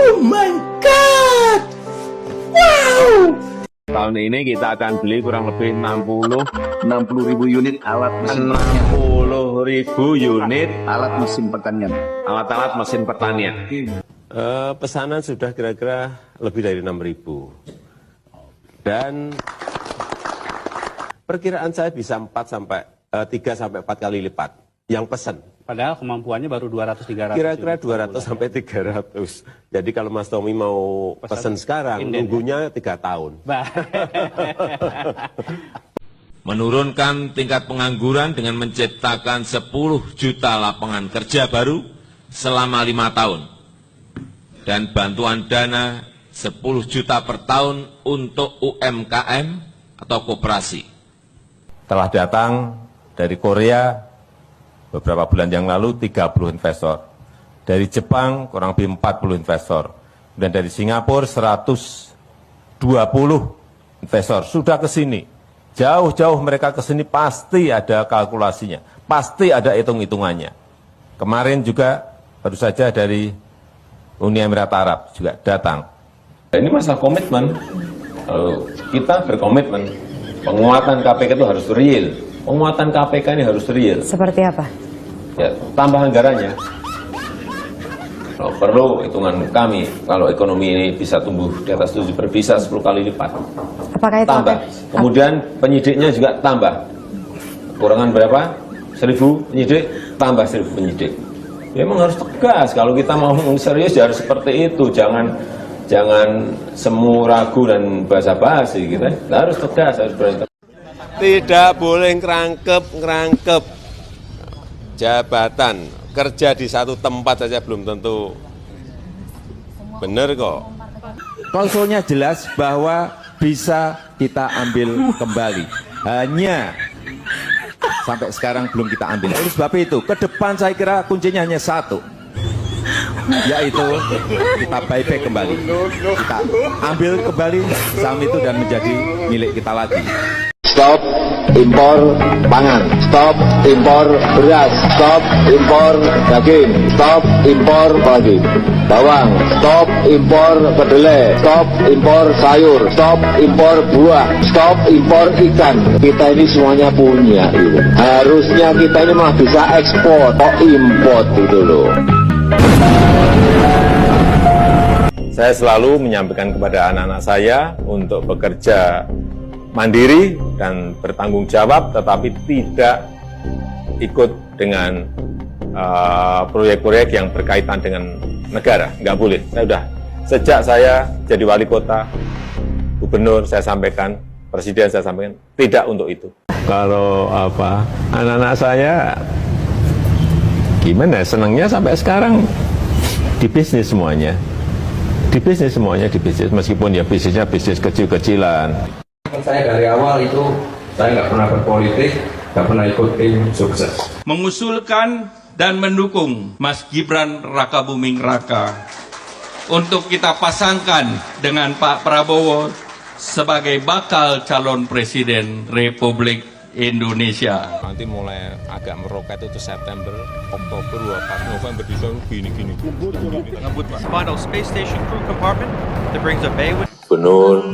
Oh my God! Wow! Tahun ini kita akan beli kurang lebih 60.000 unit alat mesin 60.000 unit alat mesin pertanian. alat-alat mesin pertanian. Pesanan sudah kira-kira lebih dari 6.000. Dan perkiraan saya bisa 3 sampai 4 kali lipat yang pesan. Padahal kemampuannya baru 200-300. Kira-kira 200 sampai 300. Jadi kalau Mas Tommy mau pesan sekarang, nunggunya 3 tahun. Menurunkan tingkat pengangguran dengan menciptakan 10 juta lapangan kerja baru selama 5 tahun. Dan bantuan dana 10 juta per tahun untuk UMKM atau koperasi. Telah datang dari Korea beberapa bulan yang lalu 30 investor. Dari Jepang kurang lebih 40 investor. Dan dari Singapura 120 investor sudah ke sini. Jauh-jauh mereka ke sini pasti ada kalkulasinya, pasti ada hitung-hitungannya. Kemarin juga baru saja dari Uni Emirat Arab juga datang. Ini masalah komitmen. Kita berkomitmen, penguatan KPK itu harus real. Penguatan KPK ini harus real. Seperti apa? Ya, tambah anggarannya. Kalau perlu hitungan kami, kalau ekonomi ini bisa tumbuh di atas 7 bisa 10 kali lipat. Apakah itu Tambah. Kemudian penyidiknya juga tambah. Kurangan berapa? 1.000 penyidik, tambah 1.000 penyidik. Ya, memang harus tegas. Kalau kita mau serius ya harus seperti itu. Jangan semu ragu dan basa-basi. Kita harus tegas, harus berani. Tidak boleh ngerangkep jabatan. Kerja di satu tempat saja belum tentu benar kok. Klausulnya jelas bahwa bisa kita ambil kembali. Hanya sampai sekarang belum kita ambil. Oleh sebab itu, ke depan saya kira kuncinya hanya satu. Yaitu kita buyback kembali. Kita ambil kembali saham itu dan menjadi milik kita lagi. Stop impor pangan, stop impor beras, stop impor daging, stop impor bawang, stop impor kedelai, stop impor sayur, stop impor buah, stop impor ikan. Kita ini semuanya punya gitu. Harusnya kita ini malah bisa ekspor, kok import gitu loh. Saya selalu menyampaikan kepada anak-anak saya untuk bekerja mandiri dan bertanggung jawab, tetapi tidak ikut dengan proyek-proyek yang berkaitan dengan negara. Nggak boleh. Sejak saya jadi wali kota, gubernur, saya sampaikan, presiden saya sampaikan, tidak untuk itu. Kalau anak-anak saya gimana? Senangnya sampai sekarang di bisnis semuanya. Di bisnis meskipun ya bisnisnya bisnis kecil-kecilan. Saya dari awal itu saya nggak pernah berpolitik, nggak pernah ikut tim sukses. Mengusulkan dan mendukung Mas Gibran Rakabuming Raka untuk kita pasangkan dengan Pak Prabowo sebagai bakal calon presiden Republik Indonesia. Nanti mulai agak meroket itu September, Oktober, November, Desember, gini-gini. Final space station crew compartment that brings a bay with Gubernur,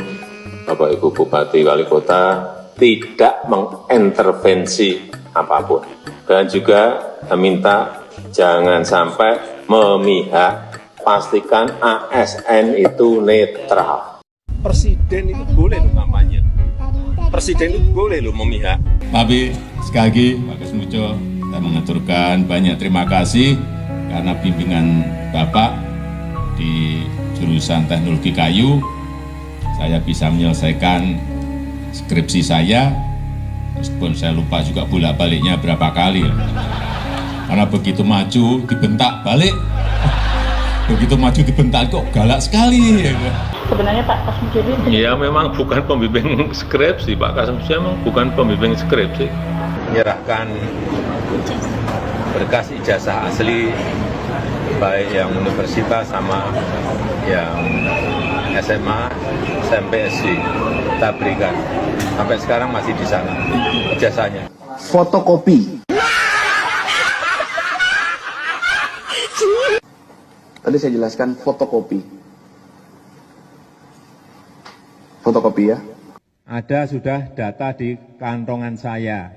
Bapak Ibu Bupati, Wali Kota tidak mengintervensi apapun. Dan juga minta jangan sampai memihak, pastikan ASN itu netral. Presiden itu boleh loh kampanye. Presiden itu boleh loh memihak. Tapi sekali lagi Pak Kesmujo, saya mengaturkan banyak terima kasih karena bimbingan Bapak di jurusan teknologi kayu. Saya bisa menyelesaikan skripsi saya, meskipun saya lupa juga bolak-baliknya berapa kali. Karena begitu maju, dibentak balik. Begitu maju dibentak, kok galak sekali. Sebenarnya Pak Kasmujo ini? Ya memang bukan pembimbing skripsi, Pak Kasmujo memang bukan pembimbing skripsi. Menyerahkan berkas ijazah asli, baik yang universitas sama yang SMA, SMP, SD, kita berikan. Sampai sekarang masih di sana ijazahnya. Fotokopi. Tadi saya jelaskan fotokopi. Fotokopi ya. Ada sudah data di kantongan saya.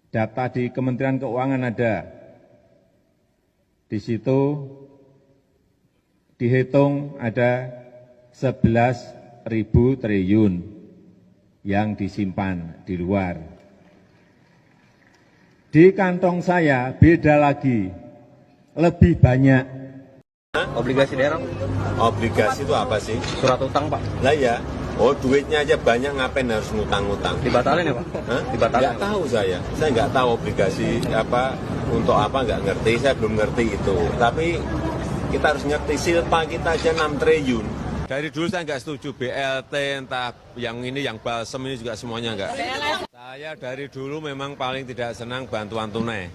Data di Kementerian Keuangan ada. Di situ dihitung ada 11.000 triliun yang disimpan di luar. Di kantong saya beda lagi, lebih banyak. Obligasi daerah, Obligasi itu apa sih? surat utang Pak. Lah ya, oh duitnya aja banyak, ngapain harus ngutang-ngutang? Dibatalin ya Pak? Hah? Dibatalin. Nggak tahu saya nggak tahu obligasi apa, untuk apa nggak ngerti, saya belum ngerti itu. Tapi kita harus ngerti silpa kita aja 6 triliun. Dari dulu saya nggak setuju BLT, entah yang ini, yang balsem ini juga semuanya nggak. Saya dari dulu memang paling tidak senang bantuan tunai.